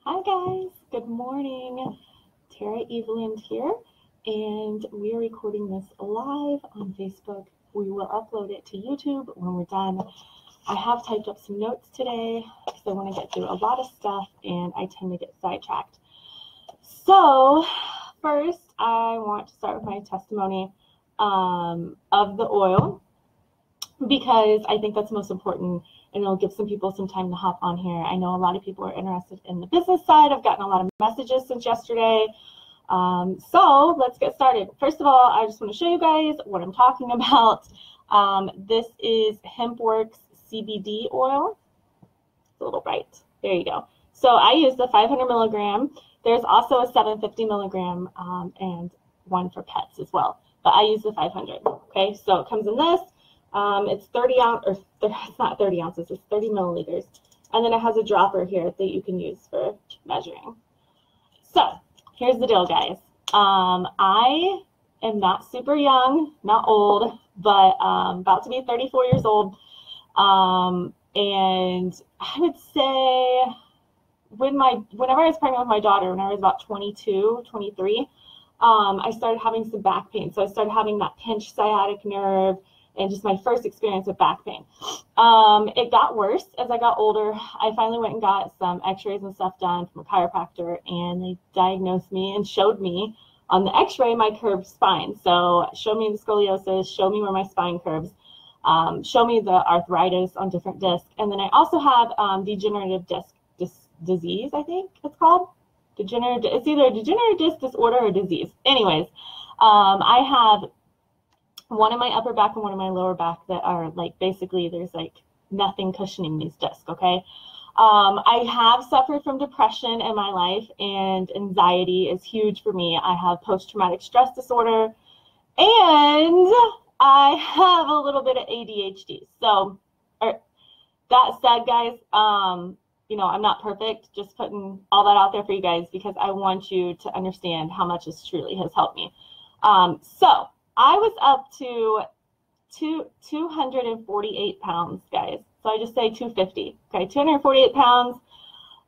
Hi guys, good morning. Tara Evelyn here, and we are recording this live on Facebook. We will upload it to YouTube when we're done. I have typed up some notes today because I want to get through a lot of stuff and I tend to get sidetracked. So first, I want to start with my testimony of the oil because I think that's most important. And it'll give some people some time to hop on here. I know a lot of people are interested in the business side. I've gotten a lot of messages since yesterday. So let's get started. First of all, I just want to show you guys what I'm talking about. This is Hempworx CBD oil. It's a little bright. There you go. So I use the 500 milligram. There's also a 750 milligram and one for pets as well. But I use the 500. Okay, so it comes in this. It's 30 ounce, or it's not 30 ounces, it's 30 milliliters. And then it has a dropper here that you can use for measuring. So here's the deal, guys. I am not super young, not old, but about to be 34 years old. And I would say whenever I was pregnant with my daughter, when I was about 22, 23, I started having some back pain. So I started having that pinched sciatic nerve, and just my first experience with back pain. It got worse as I got older. I finally went and got some x-rays and stuff done from a chiropractor, and they diagnosed me and showed me on the x-ray my curved spine. So showed me the scoliosis, showed me where my spine curves, showed me the arthritis on different discs. And then I also have degenerative disc disease, I think it's called. It's either a degenerative disc disorder or disease. Anyways, I have one in my upper back and one in my lower back that are like, basically there's like nothing cushioning these discs, okay? I have suffered from depression in my life, and anxiety is huge for me. I have post-traumatic stress disorder, and I have a little bit of ADHD. So that said, guys, you know, I'm not perfect, just putting all that out there for you guys because I want you to understand how much this truly has helped me. So I was up to 248 pounds, guys. So I just say 250. Okay, 248 pounds.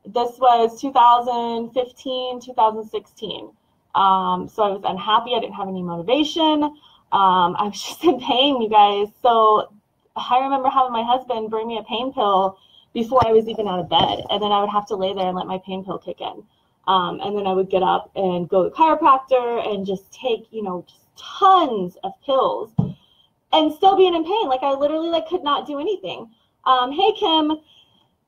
This was 2015, 2016. So I was unhappy. I didn't have any motivation. I was just in pain, you guys. So I remember having my husband bring me a pain pill before I was even out of bed. And then I would have to lay there and let my pain pill kick in. And then I would get up and go to the chiropractor and just take, you know, just tons of pills and still being in pain. Like I literally could not do anything. Hey Kim.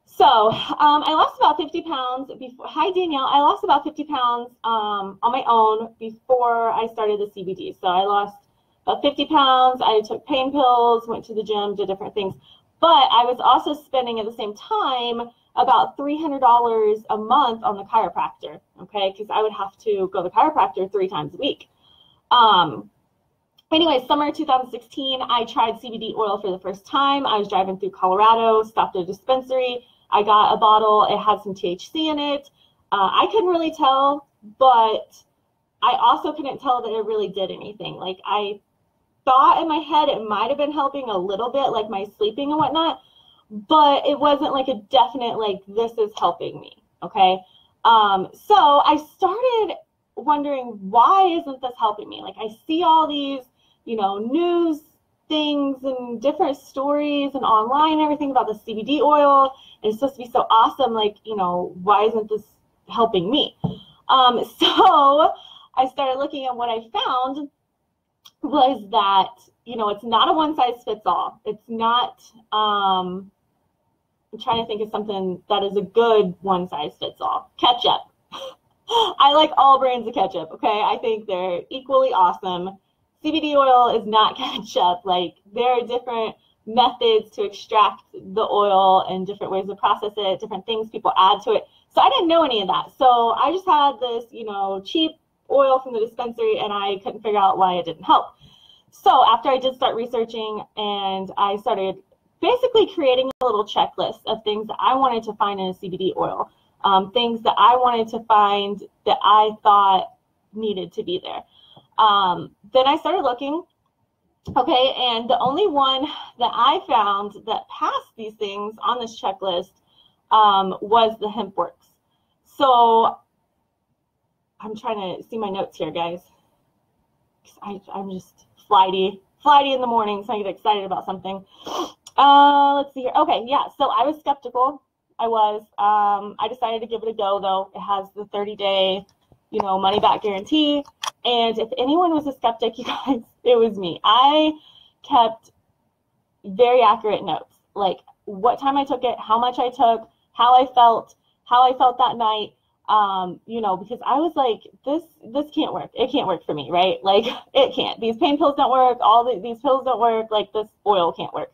So I lost about 50 pounds before. Hi Danielle. I lost about 50 pounds on my own before I started the CBD. So I lost about 50 pounds. I took pain pills, went to the gym, did different things. But I was also spending at the same time about $300 a month on the chiropractor, okay? Because I would have to go to the chiropractor 3 times a week. Anyway, summer 2016, I tried CBD oil for the first time. I was driving through Colorado, stopped at a dispensary. I got a bottle. It had some THC in it. I couldn't really tell, but I also couldn't tell that it really did anything. Like I thought in my head it might have been helping a little bit, like my sleeping and whatnot, but it wasn't like a definite, like, this is helping me, okay? So I started wondering, why isn't this helping me? Like, I see all these, you know, news things and different stories and online and everything about the CBD oil. And it's supposed to be so awesome. Like, you know, why isn't this helping me? So I started looking at what I found was that, you know, it's not a one size fits all. It's not, I'm trying to think of something that is a good one size fits all. Ketchup. I like all brands of ketchup, okay? I think they're equally awesome. CBD oil is not ketchup. Like, there are different methods to extract the oil and different ways to process it, different things people add to it. So I didn't know any of that. So I just had this, you know, cheap oil from the dispensary, and I couldn't figure out why it didn't help. So after I did start researching, and I started basically creating a little checklist of things that I wanted to find in a CBD oil, things that I wanted to find that I thought needed to be there. Then I started looking, okay, and the only one that I found that passed these things on this checklist was the Hempworx. So I'm trying to see my notes here, guys. I'm just flighty in the morning, so I get excited about something. Let's see here. Okay, yeah, so I was skeptical. I decided to give it a go, though. It has the 30-day, money back guarantee. And if anyone was a skeptic, you guys, it was me. I kept very accurate notes, like what time I took it, how much I took, how I felt that night. Because I was like, this can't work. It can't work for me, right? Like, it can't. These pain pills don't work. These pills don't work. Like, this oil can't work.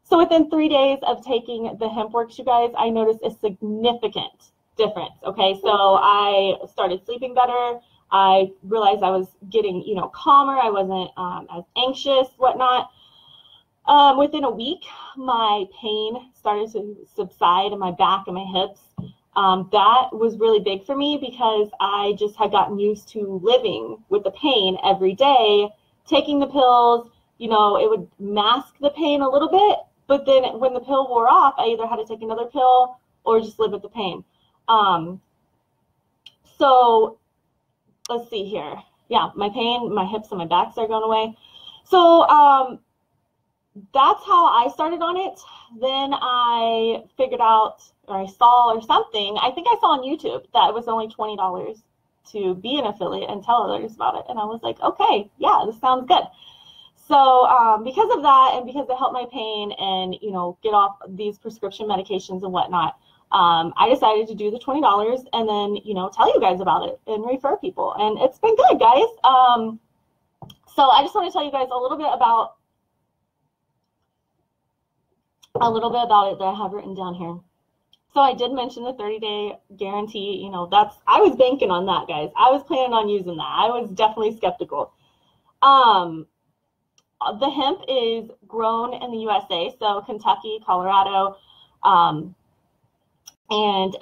So within 3 days of taking the Hempworx, you guys, I noticed a significant difference. Okay, so I started sleeping better. I realized I was getting, calmer. I wasn't as anxious, whatnot. Within a week, my pain started to subside in my back and my hips. That was really big for me because I just had gotten used to living with the pain every day, taking the pills. It would mask the pain a little bit, but then when the pill wore off, I either had to take another pill or just live with the pain. So let's see here. Yeah, my pain, my hips and my back started going away. So that's how I started on it. Then I figured out, or I saw or something, I think I saw on YouTube that it was only $20 to be an affiliate and tell others about it. And I was like, okay, yeah, this sounds good. So because of that, and because it helped my pain and, get off these prescription medications and whatnot, I decided to do the $20 and then, tell you guys about it and refer people. And it's been good, guys. So I just want to tell you guys a little bit about it that I have written down here. So I did mention the 30-day guarantee. I was banking on that, guys. I was planning on using that. I was definitely skeptical. The hemp is grown in the USA, so Kentucky, Colorado, and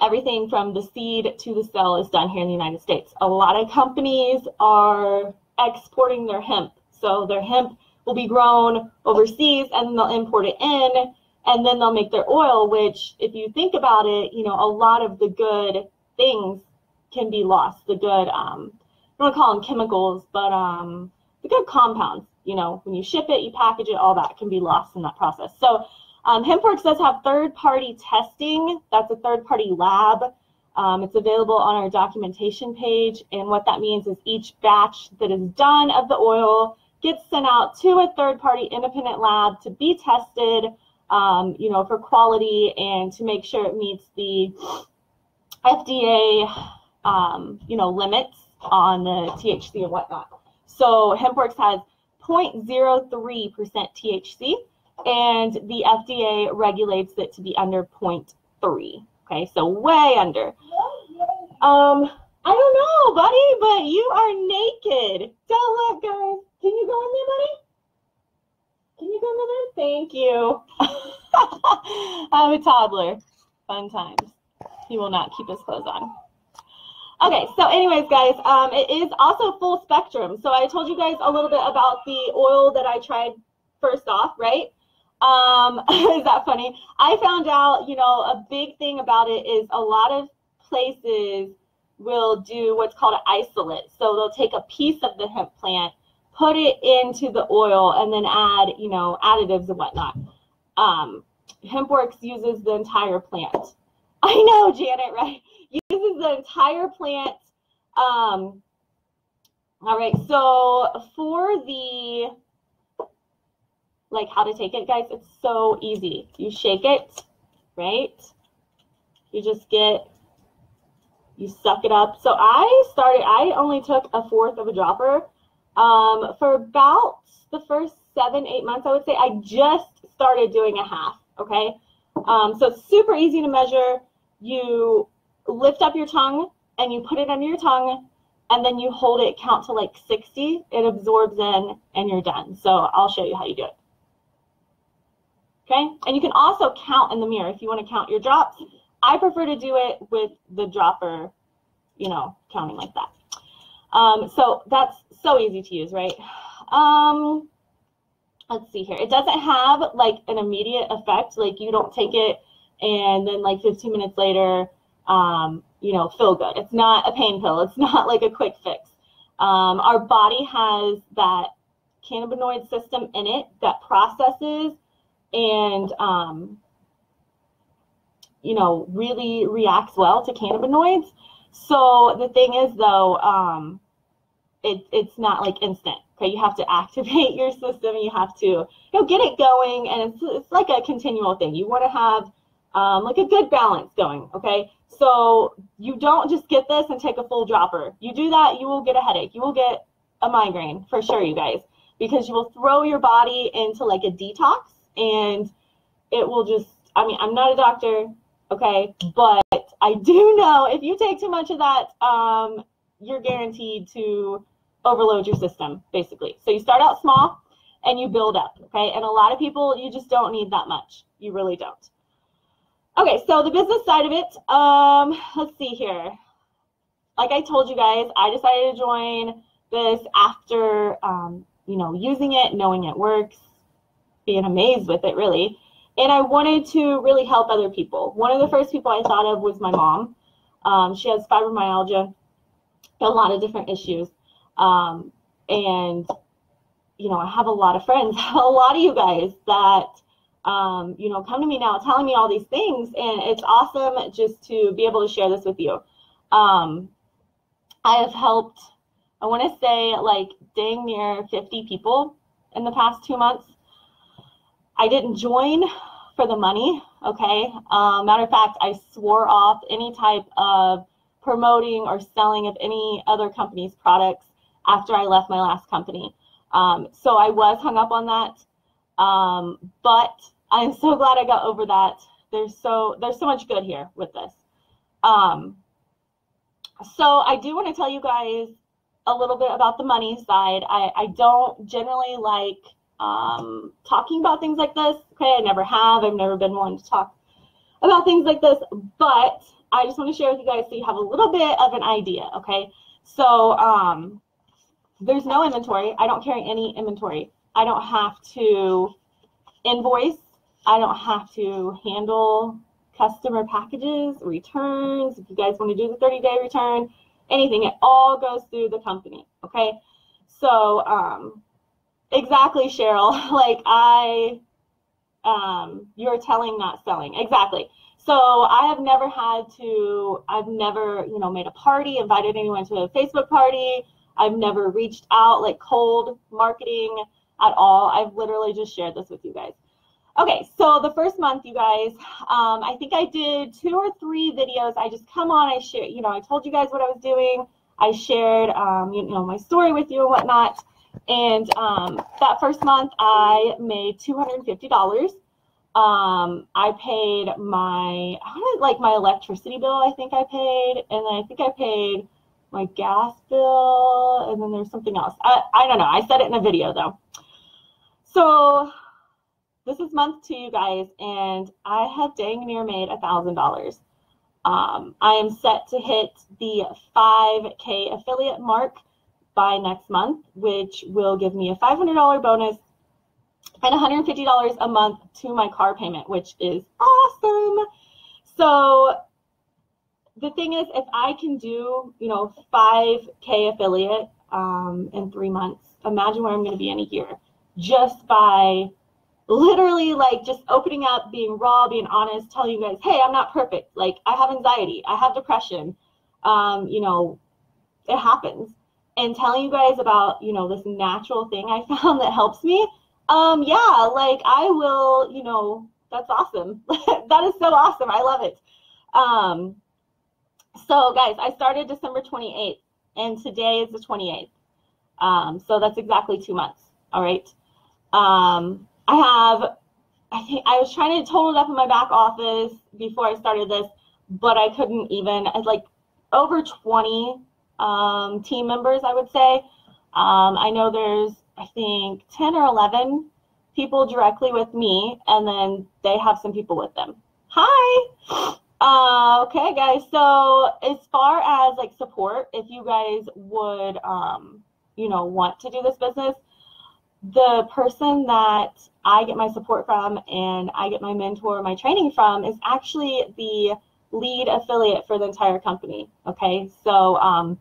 everything from the seed to the cell is done here in the United States. A lot of companies are exporting their hemp. So their hemp will be grown overseas and they'll import it in, and then they'll make their oil, which, if you think about it, a lot of the good things can be lost. The good, I don't want to call them chemicals, but the good compounds, when you ship it, you package it, all that can be lost in that process. So Hempworx does have third-party testing. That's a third-party lab. It's available on our documentation page. And what that means is each batch that is done of the oil gets sent out to a third-party independent lab to be tested, for quality and to make sure it meets the FDA, limits on the THC and whatnot. So Hempworx has 0.03% THC, and the FDA regulates it to be under 0.3. Okay, so way under. I don't know, buddy, but you are naked. Don't look, guys. Can you go in there, buddy? Can you go in there? Thank you. I'm a toddler. Fun times. He will not keep his clothes on. Okay, so anyways, guys, it is also full spectrum. So I told you guys a little bit about the oil that I tried first off, right? Is that funny? I found out, a big thing about it is a lot of places will do what's called an isolate. So they'll take a piece of the hemp plant, put it into the oil, and then add, additives and whatnot. Hempworx uses the entire plant. I know, Janet, right? Uses the entire plant. All right, so for the, how to take it, guys, it's so easy. You shake it, right? You just you suck it up. So I only took 1/4 of a dropper. For about the first 7-8 months, I would say, I just started doing 1/2, okay? So it's super easy to measure. You lift up your tongue and you put it under your tongue, and then you hold it, count to 60. It absorbs in and you're done. So I'll show you how you do it. Okay, and you can also count in the mirror if you want to count your drops. I prefer to do it with the dropper, counting like that. So that's so easy to use, right? Let's see here. It doesn't have an immediate effect. You don't take it and then 15 minutes later, you know, feel good. It's not a pain pill. It's not like a quick fix. Our body has that cannabinoid system in it that processes and, you know, really reacts well to cannabinoids. So the thing is, though, it's not like instant. Okay, you have to activate your system. You have to, you know, get it going, and it's like a continual thing. You want to have like a good balance going. Okay, so you don't just get this and take a full dropper. You do that, you will get a headache. You will get a migraine for sure, you guys, because you will throw your body into like a detox, and it will just. I mean, I'm not a doctor, okay, but I do know if you take too much of that, you're guaranteed to overload your system, basically. So you start out small and you build up, okay? And a lot of people, you just don't need that much. You really don't. Okay, so the business side of it, let's see here. Like I told you guys, I decided to join this after, you know, using it, knowing it works, being amazed with it, really. And I wanted to really help other people. One of the first people I thought of was my mom. She has fibromyalgia, a lot of different issues. And, you know, I have a lot of friends, a lot of you guys that, you know, come to me now telling me all these things, and it's awesome just to be able to share this with you. I have helped, I want to say, like dang near 50 people in the past 2 months. I didn't join for the money, okay? Matter of fact, I swore off any type of promoting or selling of any other company's products after I left my last company. So I was hung up on that, but I'm so glad I got over that. There's so much good here with this. So I do want to tell you guys a little bit about the money side. I don't generally like talking about things like this. Okay, I never have. I've never been one to talk about things like this, but I just want to share with you guys so you have a little bit of an idea. Okay, so there's no inventory. I don't carry any inventory. I don't have to invoice. I don't have to handle customer packages, returns. If you guys want to do the 30-day return, anything, it all goes through the company. Okay, so exactly, Cheryl. Like you're telling, not selling. Exactly. So I have never I've never, you know, made a party, invited anyone to a Facebook party. I've never reached out, like cold marketing at all. I've literally just shared this with you guys. Okay, so the first month, you guys, I think I did 2 or 3 videos. I just come on, I shared, you know, I told you guys what I was doing. I shared, you know, my story with you and whatnot. And that first month, I made $250. I paid my electricity bill, I think I paid. And then I think I paid my gas bill. And then there's something else. I don't know. I said it in a video, though. So this is month 2, you guys, and I have dang near made $1,000. I am set to hit the 5K affiliate mark by next month, which will give me a $500 bonus and $150 a month to my car payment, which is awesome. So the thing is, if I can do, you know, 5K affiliate in 3 months, imagine where I'm going to be in a year just by literally like just opening up, being raw, being honest, telling you guys, hey, I'm not perfect. Like I have anxiety, I have depression, you know, it happens. And telling you guys about, you know, this natural thing I found that helps me. Yeah, like I will, you know, that's awesome. That is so awesome. I love it. So guys, I started December 28th and today is the 28th. So that's exactly 2 months. All right. I think I was trying to total it up in my back office before I started this, but I couldn't even. I had like over 20 team members, I would say. I know there's, I think, 10 or 11 people directly with me, and then they have some people with them. Hi. Okay, guys. So as far as like support, if you guys would, you know, want to do this business, the person that I get my support from and I get my mentor, my training from is actually the lead affiliate for the entire company. Okay, so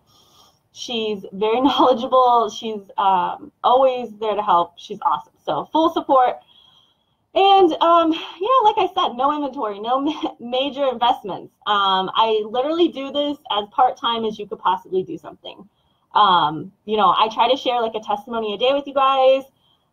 she's very knowledgeable. She's always there to help. She's awesome. So full support. And like I said, no inventory, no major investments. I literally do this as part-time as you could possibly do something. I try to share like a testimony a day with you guys.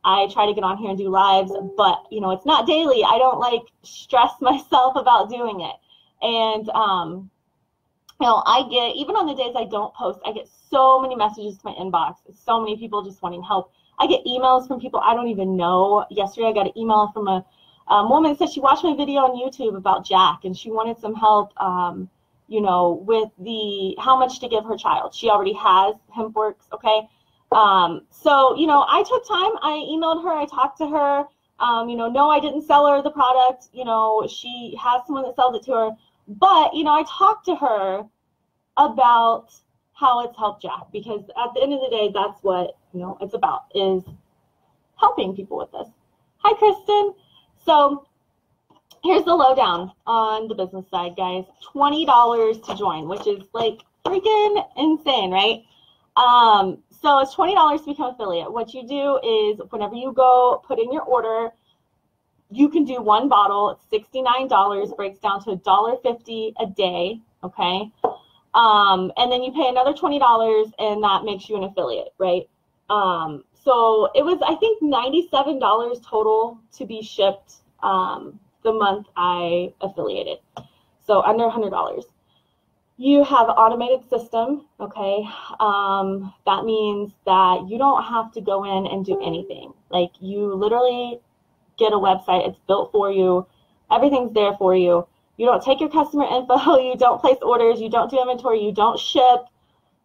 I try to get on here and do lives, but it's not daily. I don't like stress myself about doing it. And I get, even on the days I don't post, I get so many messages to my inbox, so many people just wanting help. I get emails from people I don't even know. Yesterday I got an email from a woman that said she watched my video on YouTube about Jack and she wanted some help with the how much to give her child. She already has Hempworx, okay? So I took time. I emailed her. I talked to her. No, I didn't sell her the product. She has someone that sells it to her. But, I talked to her about how it's helped Jack, because at the end of the day, that's what, it's about, is helping people with this. Hi, Kristen. So here's the lowdown on the business side, guys. $20 to join, which is like freaking insane, right? So it's $20 to become affiliate. What you do is whenever you go put in your order, you can do one bottle. It's $69, breaks down to $1.50 a day, okay? And then you pay another $20 and that makes you an affiliate, right? So it was, I think, $97 total to be shipped the month I affiliated. So under $100. You have an automated system, okay? That means that you don't have to go in and do anything. Like, you literally get a website, it's built for you, everything's there for you. You don't take your customer info, you don't place orders, you don't do inventory, you don't ship.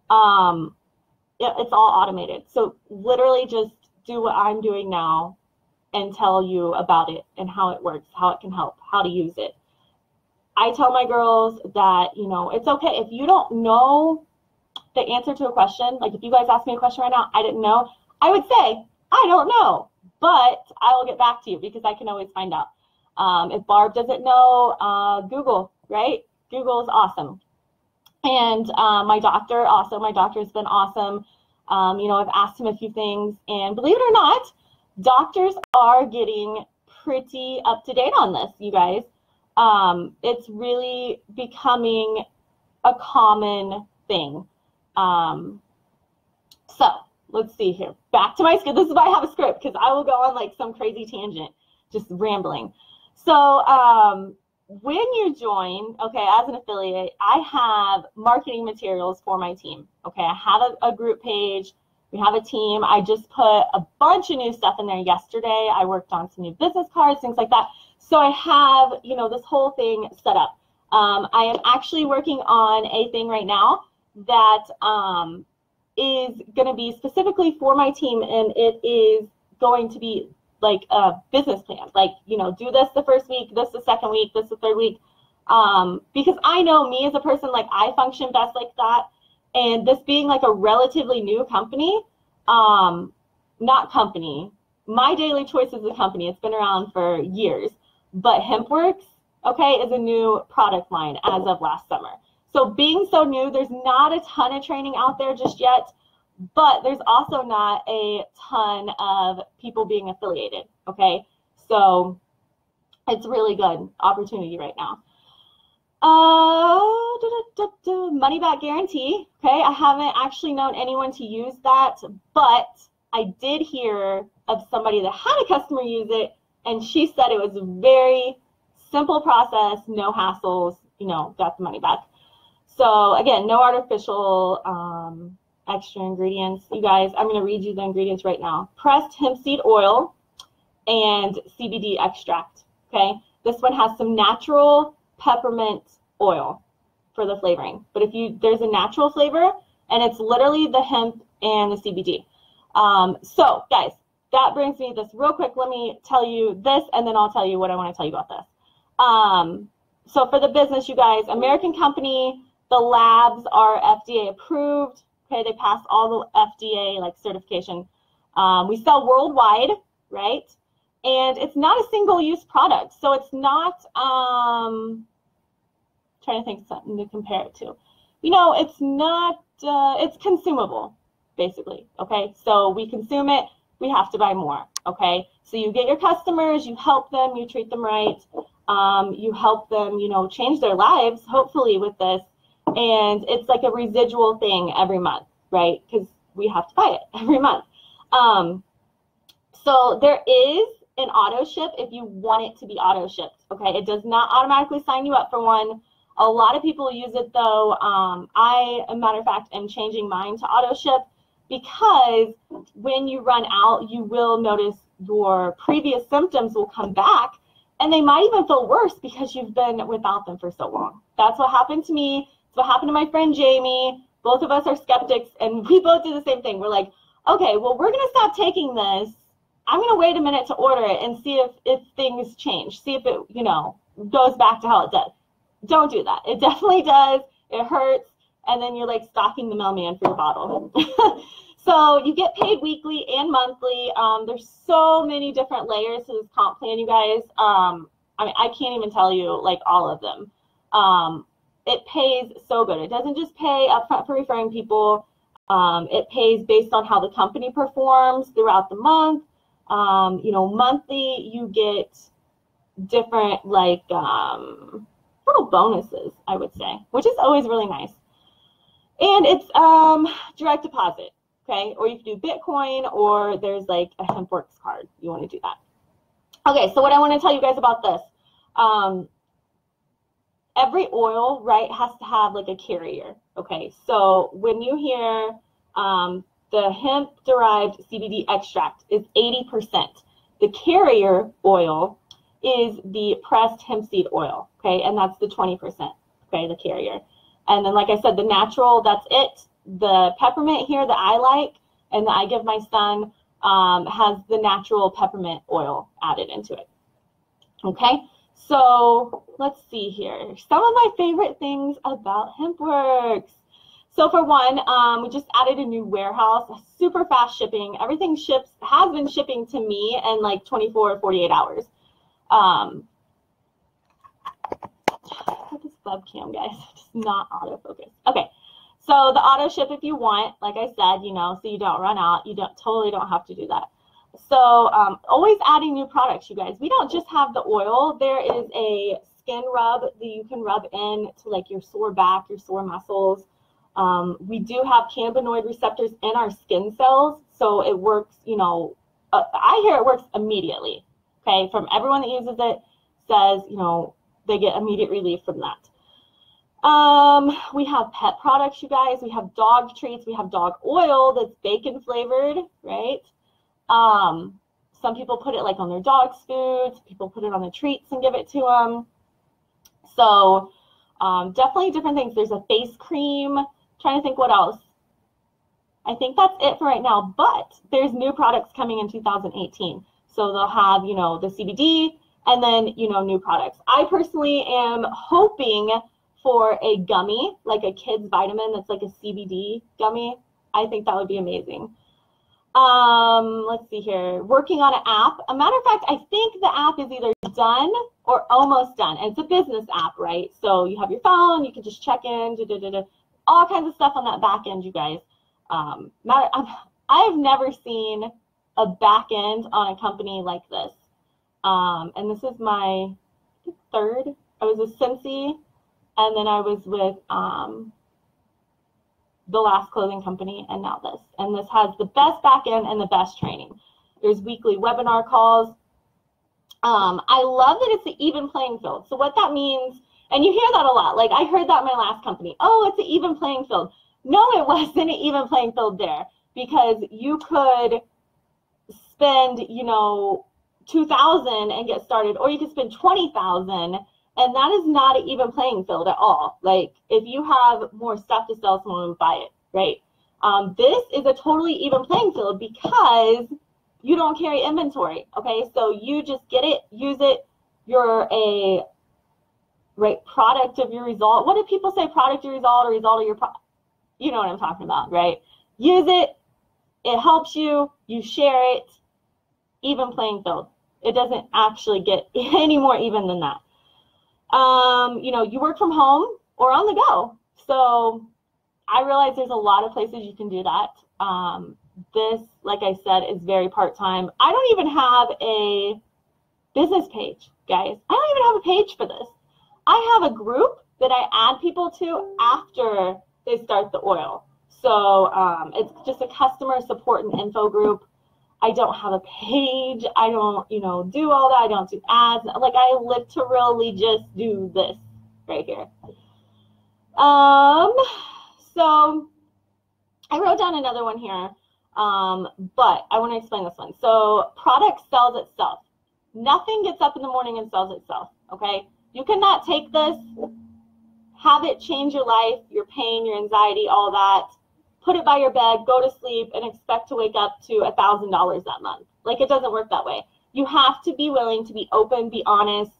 It's all automated. So literally just do what I'm doing now and tell you about it and how it works, how it can help, how to use it. I tell my girls that, it's okay if you don't know the answer to a question. Like, if you guys ask me a question right now, I didn't know, I would say, I don't know, but I will get back to you because I can always find out. If Barb doesn't know, Google, right? Google is awesome. And my doctor also, my doctor has been awesome. I've asked him a few things, and believe it or not, doctors are getting pretty up to date on this, you guys. It's really becoming a common thing. So let's see here. Back to my script. This is why I have a script, because I will go on like some crazy tangent, just rambling. So when you join, okay, as an affiliate, I have marketing materials for my team. Okay, I have a group page. We have a team. I just put a bunch of new stuff in there yesterday. I worked on some new business cards, things like that. So I have, this whole thing set up. I am actually working on a thing right now that is going to be specifically for my team, and it is going to be like a business plan. Like, do this the first week, this the second week, this the third week. Because I know me as a person, like, I function best like that. And this being like a relatively new company, not company, My Daily Choice is a company. It's been around for years. But Hempworx, okay, is a new product line as of last summer. So being so new, there's not a ton of training out there just yet, but there's also not a ton of people being affiliated, okay? So it's really good opportunity right now. Money back guarantee, okay? I haven't actually known anyone to use that, but I did hear of somebody that had a customer use it, and she said it was a very simple process, no hassles, got the money back. So again, no artificial extra ingredients. You guys, I'm going to read you the ingredients right now. Pressed hemp seed oil and CBD extract, okay? This one has some natural peppermint oil for the flavoring. But there's a natural flavor, and it's literally the hemp and the CBD. So guys, that brings me this real quick. Let me tell you this, and then I'll tell you what I want to tell you about this. So for the business, you guys, American company, the labs are FDA approved. Okay, they pass all the FDA like certification. We sell worldwide, right? And it's not a single-use product. So it's not, trying to think something to compare it to. You know, it's not, it's consumable, basically, okay? So we consume it, we have to buy more, okay? So you get your customers, you help them, you treat them right, you help them, you know, change their lives, hopefully, with this. And it's like a residual thing every month, right? Because we have to buy it every month. So there is an auto ship if you want it to be auto shipped, okay? It does not automatically sign you up for one. A lot of people use it though. I, as a matter of fact, am changing mine to auto ship because when you run out, you will notice your previous symptoms will come back and they might even feel worse because you've been without them for so long. That's what happened to me. It's what happened to my friend Jamie. Both of us are skeptics and we both do the same thing. We're like, okay, well, we're gonna stop taking this. I'm gonna wait a minute to order it and see if things change. See if it, you know, goes back to how it does. Don't do that. It definitely does. It hurts. And then you're like stalking the mailman for your bottle. So you get paid weekly and monthly. There's so many different layers to this comp plan, you guys. I mean, I can't even tell you like all of them. It pays so good. It doesn't just pay upfront for referring people. It pays based on how the company performs throughout the month. You know, monthly you get different like little bonuses, I would say, which is always really nice. And it's direct deposit, okay? Or you can do Bitcoin, or there's like a Hempworx card. You want to do that. Okay, so what I want to tell you guys about this. Every oil, right, has to have like a carrier, okay? So when you hear the hemp-derived CBD extract is 80%. The carrier oil is the pressed hemp seed oil, okay? And that's the 20%, okay, the carrier. And then, like I said, the natural, that's it. The peppermint here that I like and that I give my son has the natural peppermint oil added into it, okay? So let's see here. Some of my favorite things about Hempworx. So for one, we just added a new warehouse, super fast shipping. Everything has been shipping to me in like 24 or 48 hours. This webcam, guys, just not autofocus. Okay, so the auto ship if you want, like I said, you know, so you don't run out. You totally don't have to do that. So always adding new products, you guys. We don't just have the oil. There is a skin rub that you can rub in to like your sore back, your sore muscles. We do have cannabinoid receptors in our skin cells, so it works, you know, I hear it works immediately, okay? From everyone that uses it says, you know, they get immediate relief from that. We have pet products, you guys. We have dog treats. We have dog oil that's bacon flavored, right? Some people put it like on their dog's foods. People put it on the treats and give it to them. So definitely different things. There's a face cream. Trying to think what else. I think that's it for right now, but there's new products coming in 2018. So they'll have, you know, the CBD and then, you know, new products. I personally am hoping for a gummy, like a kid's vitamin that's like a CBD gummy. I think that would be amazing. Let's see here. Working on an app. A matter of fact, I think the app is either done or almost done. And it's a business app, right? So you have your phone, you can just check in, all kinds of stuff on that back end, you guys. I've never seen a back end on a company like this. And this is my third. I was with Cincy, and then I was with the last clothing company, and now this. And this has the best back end and the best training. There's weekly webinar calls. I love that it's an even playing field. So what that means, and you hear that a lot. Like I heard that in my last company. Oh, it's an even playing field. No, it wasn't an even playing field there, because you could spend, you know, $2,000 and get started, or you could spend $20,000, and that is not an even playing field at all. Like if you have more stuff to sell, someone would buy it, right? This is a totally even playing field because you don't carry inventory. Okay, so you just get it, use it. You're a product of your result. What do people say? Product of your result, or result of your you know what I'm talking about, right? Use it. It helps you. You share it. Even playing field. It doesn't actually get any more even than that. You know, you work from home or on the go. So I realize there's a lot of places you can do that. This, like I said, is very part-time. I don't even have a business page, guys. I don't even have a page for this. I have a group that I add people to after they start the oil. So it's just a customer support and info group. I don't have a page. I don't, you know, do all that. I don't do ads. Like, I literally just do this right here. So I wrote down another one here, but I want to explain this one. So product sells itself. Nothing gets up in the morning and sells itself, okay? You cannot take this, have it change your life, your pain, your anxiety, all that, put it by your bed, go to sleep, and expect to wake up to $1,000 that month. Like, it doesn't work that way. You have to be willing to be open, be honest,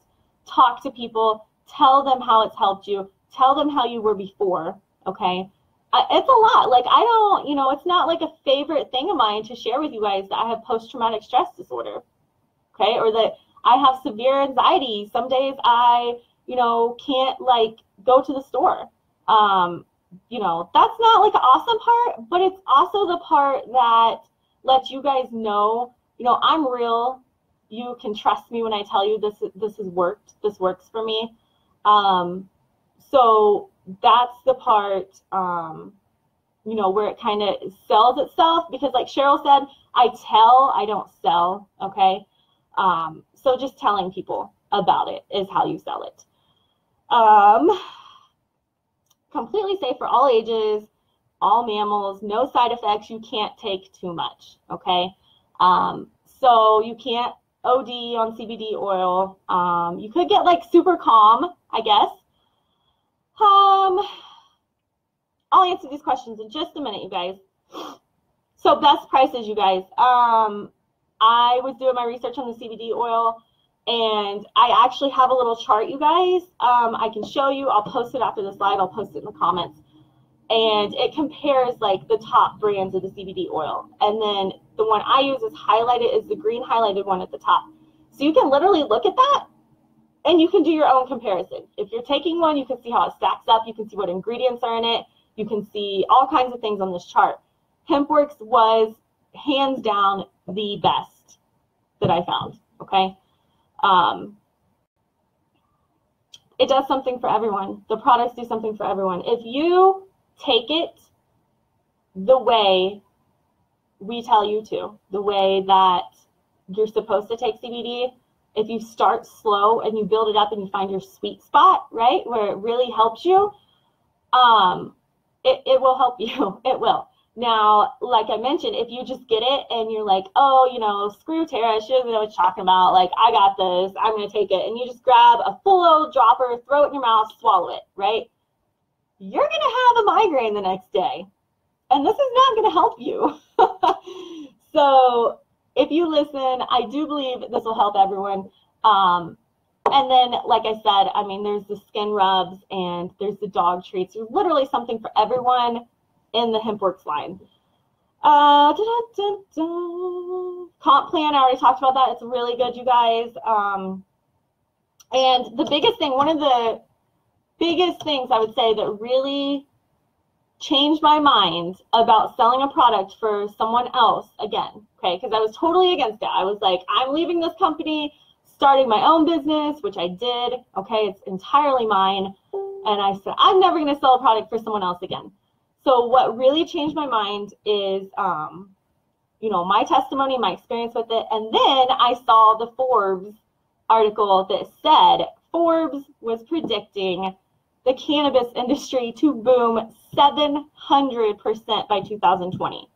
talk to people, tell them how it's helped you, tell them how you were before, okay? It's a lot. Like, I don't, you know, it's not like a favorite thing of mine to share with you guys that I have post-traumatic stress disorder, okay? Or that I have severe anxiety. Some days I, you know, can't, like, go to the store. You know, that's not like an awesome part, but it's also the part that lets you guys know, you know, I'm real. You can trust me when I tell you this has worked. This works for me. So that's the part, you know, where it kind of sells itself, because like Cheryl said, I tell, I don't sell, okay? So just telling people about it is how you sell it. Completely safe for all ages, all mammals, no side effects. You can't take too much, okay? So you can't OD on CBD oil. You could get like super calm, I guess. I'll answer these questions in just a minute, you guys. So best prices, you guys. I was doing my research on the CBD oil, and I actually have a little chart, you guys. I can show you. I'll post it after this live. I'll post it in the comments. And it compares like the top brands of the CBD oil. And then the one I use is highlighted, is the green highlighted one at the top. So you can literally look at that and you can do your own comparison. If you're taking one, you can see how it stacks up. You can see what ingredients are in it. You can see all kinds of things on this chart. Hempworx was hands down the best that I found, okay? It does something for everyone. The products do something for everyone. If you take it the way we tell you to, the way that you're supposed to take CBD, if you start slow and you build it up and you find your sweet spot, right, where it really helps you, it will help you. It will. Now, like I mentioned, if you just get it and you're like, oh, you know, screw Tara, she doesn't know what she's talking about. Like, I got this. I'm going to take it. And you just grab a full old dropper, throw it in your mouth, swallow it, right? You're going to have a migraine the next day. And this is not going to help you. So if you listen, I do believe this will help everyone. And then, like I said, I mean, there's the skin rubs and there's the dog treats. There's literally something for everyone in the Hempworx line. Comp plan, I already talked about that. It's really good, you guys. And the biggest thing, one of the biggest things I would say that really changed my mind about selling a product for someone else again, okay, because I was totally against it. I was like, I'm leaving this company, starting my own business, which I did, okay, it's entirely mine. And I said, I'm never going to sell a product for someone else again. So what really changed my mind is, you know, my testimony, my experience with it. And then I saw the Forbes article that said Forbes was predicting the cannabis industry to boom 700% by 2020.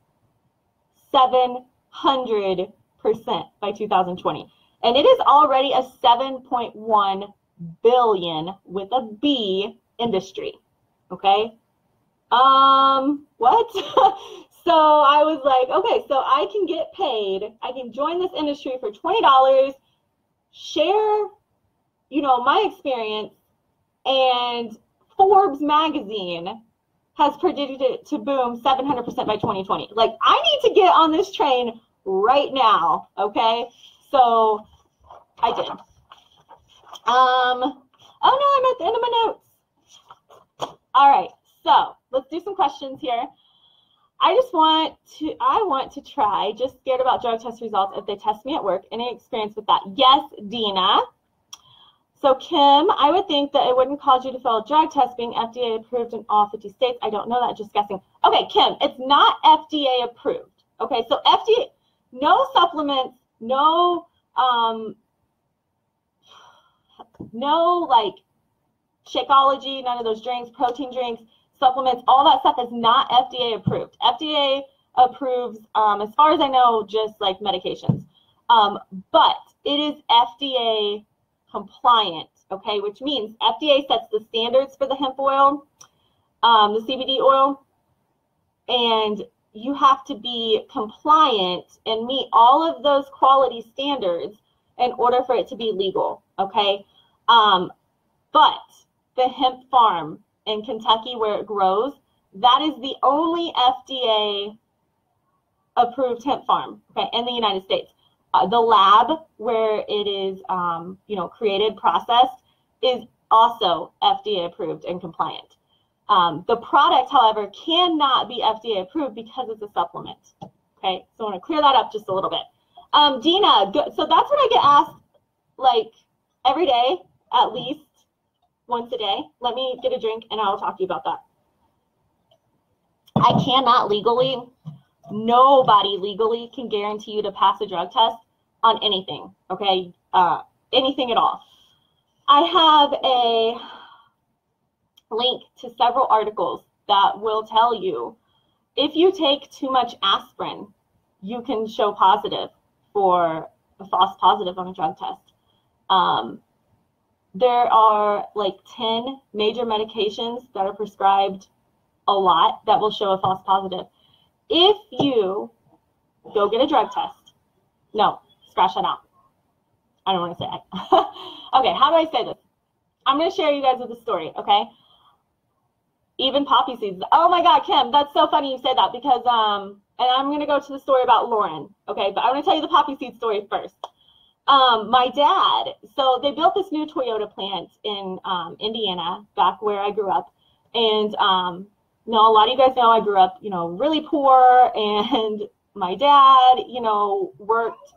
700% by 2020. And it is already a 7.1 billion with a B industry. Okay. What? So I was like, okay, so I can get paid. I can join this industry for $20, share, you know, my experience, and Forbes magazine has predicted it to boom 700% by 2020. Like, I need to get on this train right now, okay? So I did. Oh no, I'm at the end of my notes. All right, so let's do some questions here. I want to try, just scared about drug test results if they test me at work. Any experience with that? Yes, Dina. So Kim, I would think that it wouldn't cause you to fail a drug test being FDA approved in all 50 states. I don't know that, just guessing. Okay, Kim, it's not FDA approved. Okay, so FDA, no supplements, no like Shakeology, none of those drinks, protein drinks, supplements, all that stuff is not FDA approved. FDA approves, as far as I know, just like medications. But it is FDA compliant, okay, which means FDA sets the standards for the hemp oil, the CBD oil, and you have to be compliant and meet all of those quality standards in order for it to be legal, okay? But the hemp farm in Kentucky where it grows, that is the only FDA approved hemp farm, okay, in the United States. The lab where it is, created, processed, is also FDA approved and compliant. The product, however, cannot be FDA approved because it's a supplement. Okay, so I want to clear that up just a little bit. Dina, so that's what I get asked like every day, at least once a day. Let me get a drink and I'll talk to you about that. I cannot legally, nobody legally can guarantee you to pass a drug test on anything, okay? Anything at all. I have a link to several articles that will tell you if you take too much aspirin, you can show positive for a false positive on a drug test. There are like 10 major medications that are prescribed a lot that will show a false positive. If you go get a drug test, no, scratch that out. I don't want to say that. Okay, how do I say this? I'm going to share you guys with a story, okay? Even poppy seeds. Oh my God, Kim, that's so funny you said that because, and I'm going to go to the story about Lauren, okay? But I'm going to tell you the poppy seed story first. My dad, so they built this new Toyota plant in Indiana, back where I grew up. And a lot of you guys know I grew up, really poor. And my dad, worked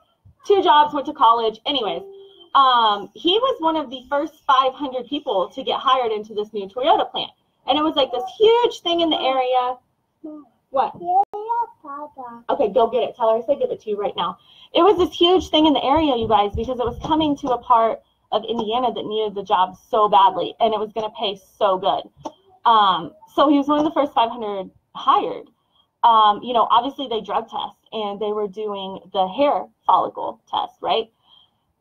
2 jobs, went to college. Anyways, he was one of the first 500 people to get hired into this new Toyota plant. And it was like this huge thing in the area. What? Okay, go get it. Tell her I said give it to you right now. It was this huge thing in the area, you guys, because it was coming to a part of Indiana that needed the job so badly, and it was going to pay so good. So he was one of the first 500 hired. Obviously they drug test, and they were doing the hair follicle test, right?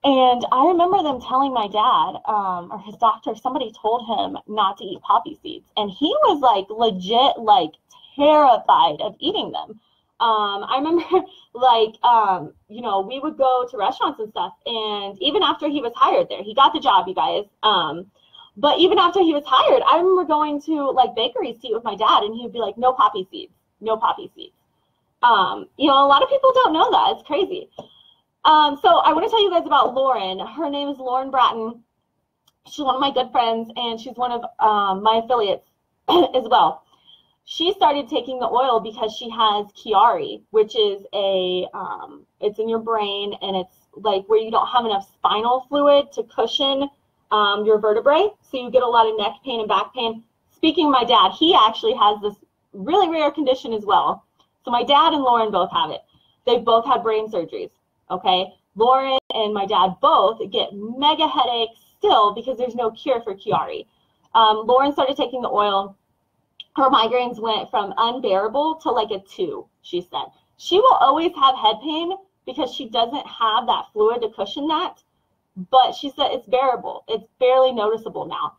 And I remember them telling my dad, or his doctor, somebody told him not to eat poppy seeds, and he was like legit, like terrified of eating them. I remember we would go to restaurants and stuff, and even after he was hired there, he got the job, you guys. But even after he was hired, I remember going to like bakeries to eat with my dad, and he would be like, no poppy seeds, no poppy seeds. A lot of people don't know that. It's crazy. So I want to tell you guys about Lauren. Her name is Lauren Bratton. She's one of my good friends, and she's one of my affiliates as well. She started taking the oil because she has Chiari, which is it's in your brain, and it's like where you don't have enough spinal fluid to cushion your vertebrae. So you get a lot of neck pain and back pain. Speaking of my dad, he actually has this really rare condition as well. So my dad and Lauren both have it. They've both had brain surgeries, okay? Lauren and my dad both get mega headaches still because there's no cure for Chiari. Lauren started taking the oil. Her migraines went from unbearable to like a 2, she said. She will always have head pain because she doesn't have that fluid to cushion that, but she said it's bearable. It's barely noticeable now.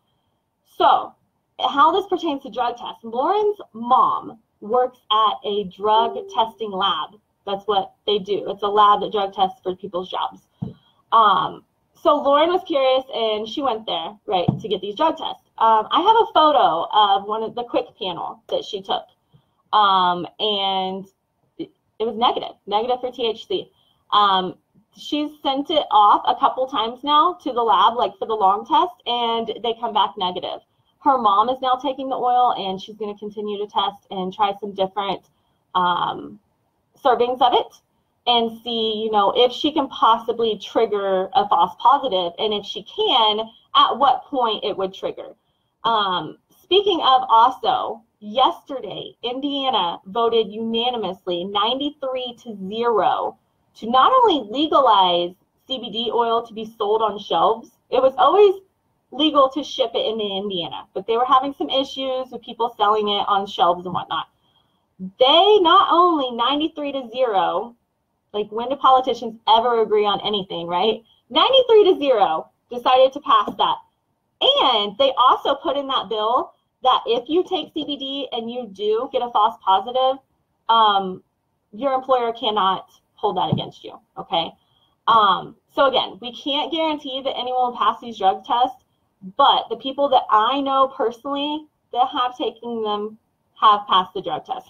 So how this pertains to drug tests, Lauren's mom works at a drug testing lab. That's what they do. It's a lab that drug tests for people's jobs. So Lauren was curious, and she went there, right, to get these drug tests. I have a photo of one of the quick panel that she took, and it was negative for THC. she's sent it off a couple times now to the lab, like for the long test, and they come back negative. Her mom is now taking the oil, and she's going to continue to test and try some different servings of it and see, you know, if she can possibly trigger a false positive, and if she can, at what point it would trigger. Speaking of also, yesterday, Indiana voted unanimously 93-0 to not only legalize CBD oil to be sold on shelves. It was always legal to ship it into Indiana, but they were having some issues with people selling it on shelves and whatnot. They not only 93-0, like when do politicians ever agree on anything, right? 93-0 decided to pass that. And they also put in that bill that if you take CBD and you do get a false positive, your employer cannot hold that against you, okay? So again, we can't guarantee that anyone will pass these drug tests, but the people that I know personally that have taken them have passed the drug test.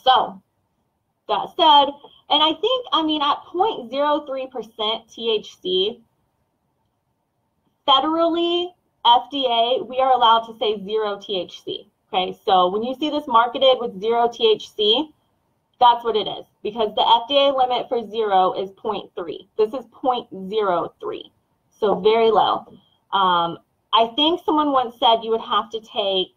So that said, and I think, I mean, at 0.03% THC, federally, FDA, we are allowed to say 0 THC, okay? So when you see this marketed with 0 THC, that's what it is, because the FDA limit for 0 is 0.3. This is 0.03, so very low. I think someone once said you would have to take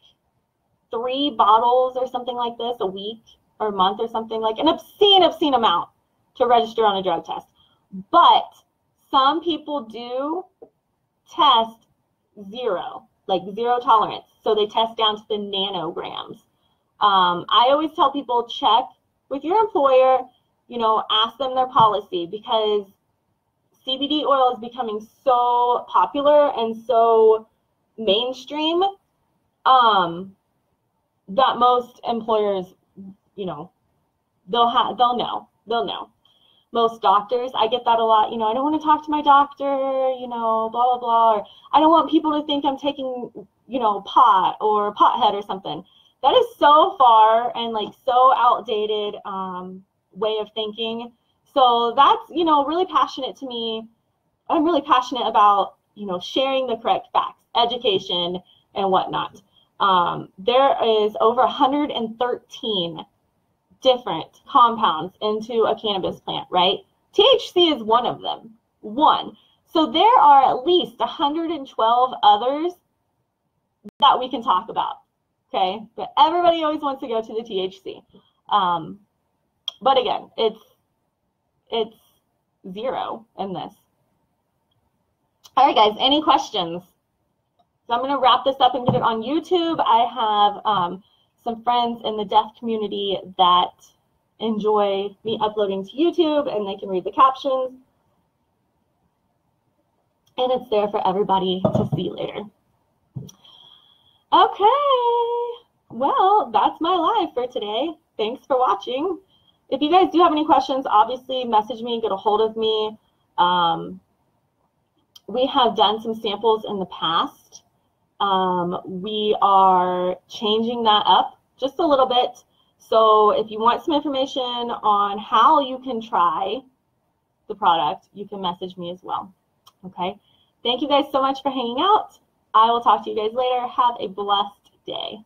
3 bottles or something like this a week or a month or something, like an obscene amount to register on a drug test. But some people do test 0, like 0 tolerance. So they test down to the nanograms. I always tell people, check with your employer, you know, ask them their policy, because CBD oil is becoming so popular and so mainstream that most employers, you know, they'll know. Most doctors, I get that a lot, you know, I don't want to talk to my doctor, you know, blah, blah, blah, or I don't want people to think I'm taking, you know, pot or pothead or something. That is so far and like so outdated way of thinking. So that's, you know, really passionate to me. I'm really passionate about, you know, sharing the correct facts, education, and whatnot. There is over 113 different compounds into a cannabis plant, right? THC is one of them, So there are at least 112 others that we can talk about, okay? But everybody always wants to go to the THC. But again, it's 0 in this. All right, guys, any questions? So I'm going to wrap this up and get it on YouTube. I have some friends in the deaf community that enjoy me uploading to YouTube, and they can read the captions. And it's there for everybody to see later. Okay, well, that's my live for today. Thanks for watching. If you guys do have any questions, obviously message me, get a hold of me. We have done some samples in the past. We are changing that up just a little bit. So if you want some information on how you can try the product, you can message me as well. Okay. Thank you guys so much for hanging out. I will talk to you guys later. Have a blessed day.